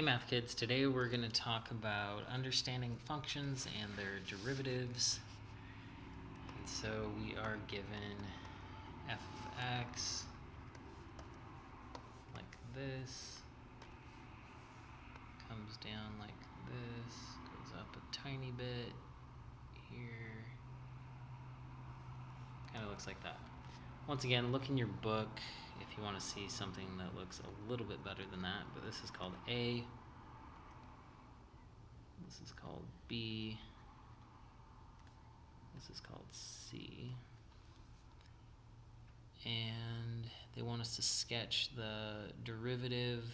Hey math kids, today we're going to talk about understanding functions and their derivatives. And so we are given f of x like this, comes down like this, goes up a tiny bit here, kind of looks like that. Once again, look in your book if you want to see something that looks a little bit better than that, but this is called A. This is called B. This is called C. And they want us to sketch the derivative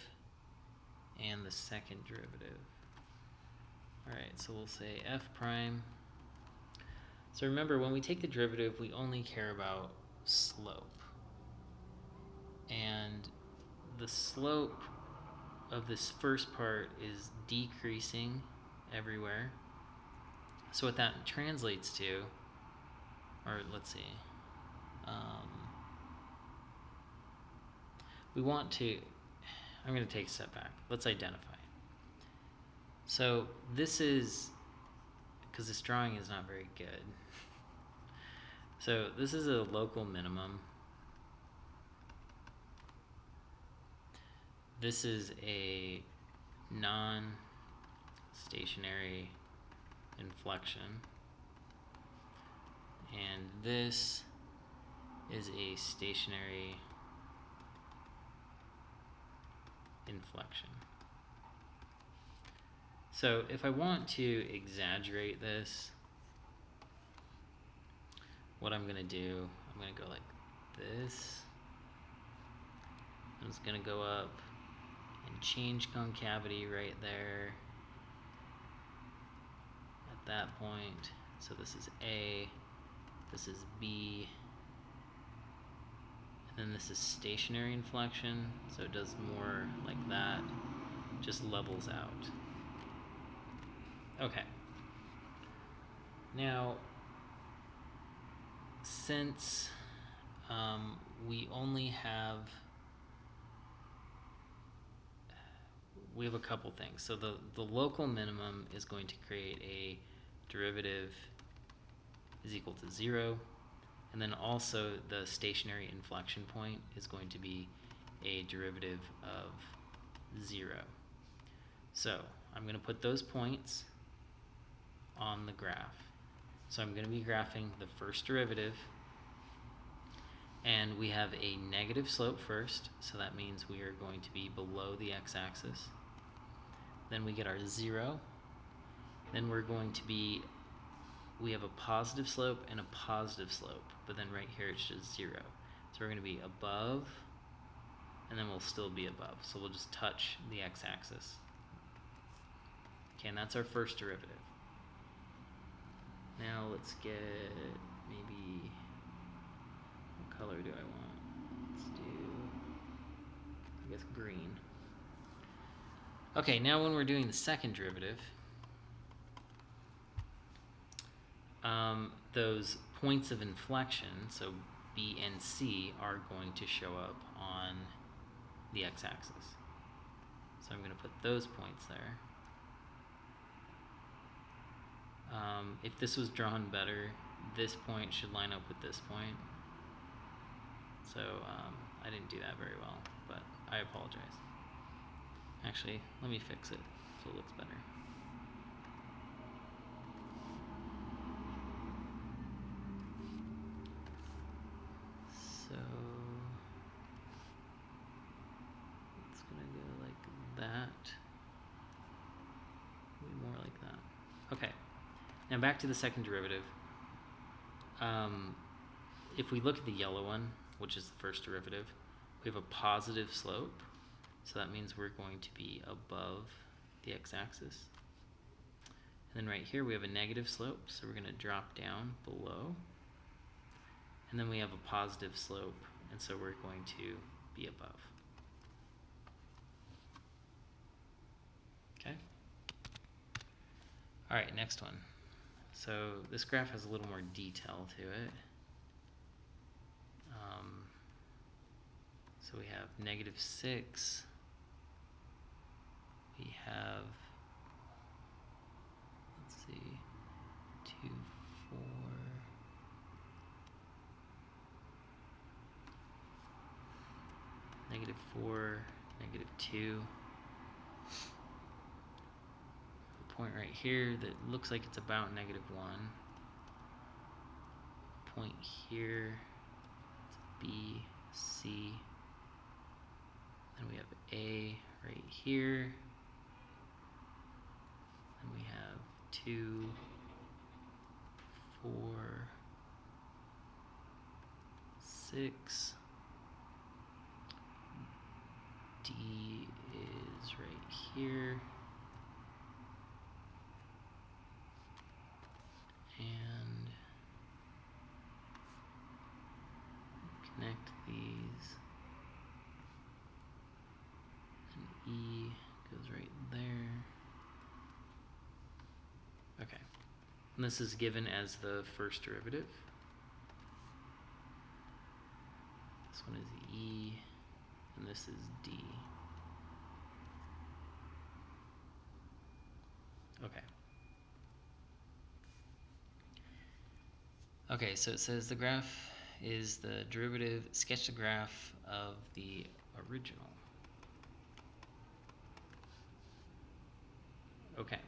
and the second derivative. Alright, so we'll say f prime. So remember, when we take the derivative, we only care about slope. And the slope of this first part is decreasing everywhere. So what that translates to, or let's see, we want to, I'm going to take a step back. Let's identify. So this is, because this drawing is not very good. So this is a local minimum. This is a non-stationary inflection. And this is a stationary inflection. So if I want to exaggerate this, what I'm going to do, I'm going to go like this. I'm just going to go up and change concavity right there at that point. So this is A, this is B, and then this is stationary inflection, so it does more like that, just levels out. Okay. Now, since we only have a couple things. So the local minimum is going to create a derivative is equal to 0. And then also the stationary inflection point is going to be a derivative of 0. So I'm going to put those points on the graph. So I'm going to be graphing the first derivative. And we have a negative slope first, so that means we are going to be below the x-axis. Then we get our 0. Then we're going to be, we have a positive slope and a positive slope, but then right here it's just 0. So we're going to be above, and then we'll still be above. So we'll just touch the x-axis. Okay, and that's our first derivative. Now let's get maybe, what color do I want? Let's do, I guess green. Okay, now when we're doing the second derivative, those points of inflection, so B and C, are going to show up on the x-axis. So I'm going to put those points there. If this was drawn better, this point should line up with this point. So I didn't do that very well, but I apologize. Actually, let me fix it so it looks better. So it's gonna go like that. Maybe more like that. Okay. Now back to the second derivative. If we look at the yellow one, which is the first derivative, we have a positive slope. So that means we're going to be above the x-axis. And then right here we have a negative slope, so we're going to drop down below. And then we have a positive slope, and so we're going to be above. Okay? All right, next one. So this graph has a little more detail to it. So we have -6. We 2. A point right here that looks like it's about -1. Point here, it's B, C. Then we have A right here. Then we have 2, 4, 6. D is right here. And connect these. And E goes right there. Okay. And this is given as the first derivative. This one is E, and this is D. Okay. Okay, so it says the graph is the derivative, sketch the graph of the original. Okay.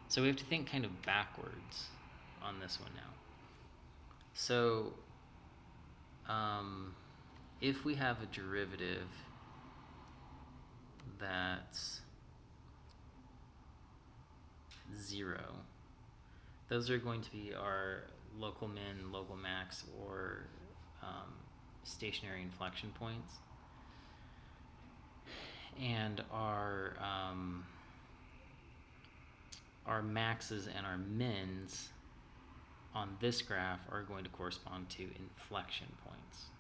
So we have to think kind of backwards on this one now. So if we have a derivative that's 0, those are going to be our local min, local max, or stationary inflection points. And our maxes and our mins on this graph are going to correspond to inflection points.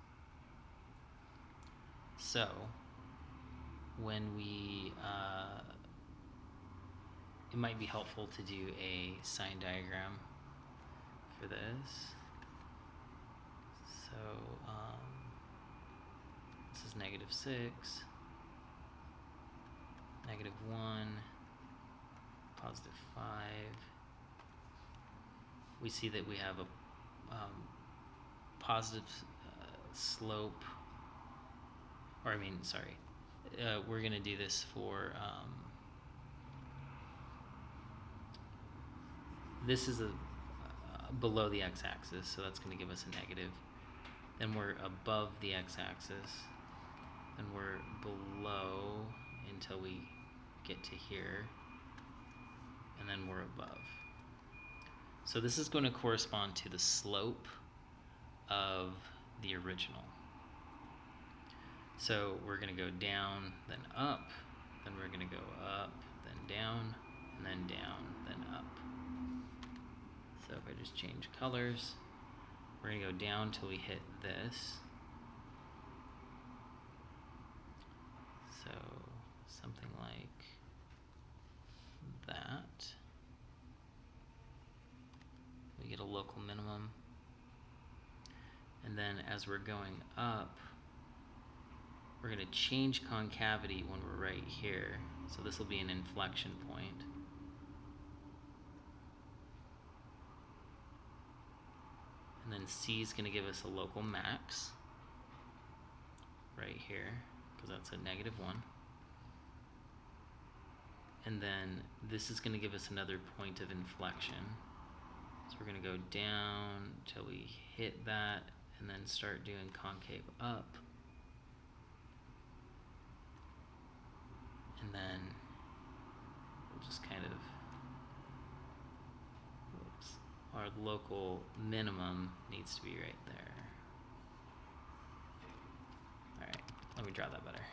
So when we it might be helpful to do a sine diagram for this. So this is -6, -1, +5. We see that we have a positive slope, or I mean, sorry, we're going to do this for, this is below the x-axis, so that's going to give us a negative. Then we're above the x-axis, and we're below until we get to here, and then we're above. So this is going to correspond to the slope of the original. So we're going to go down, then up, then we're going to go up, then down, and then down, then up. So if I just change colors, we're going to go down till we hit this. So something like that. We get a local minimum. And then as we're going up, we're going to change concavity when we're right here. So this will be an inflection point. And then C is going to give us a local max right here, because that's a -1. And then this is going to give us another point of inflection. So we're going to go down till we hit that, and then start doing concave up. And then we'll just kind of, our local minimum needs to be right there. All right, let me draw that better.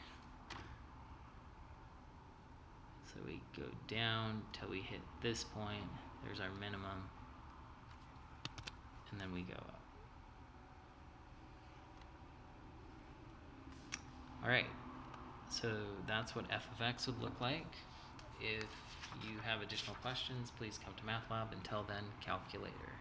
So we go down till we hit this point. There's our minimum. And then we go up. All right, so that's what f of x would look like. If you have additional questions, please come to Math Lab. Until then, calculator.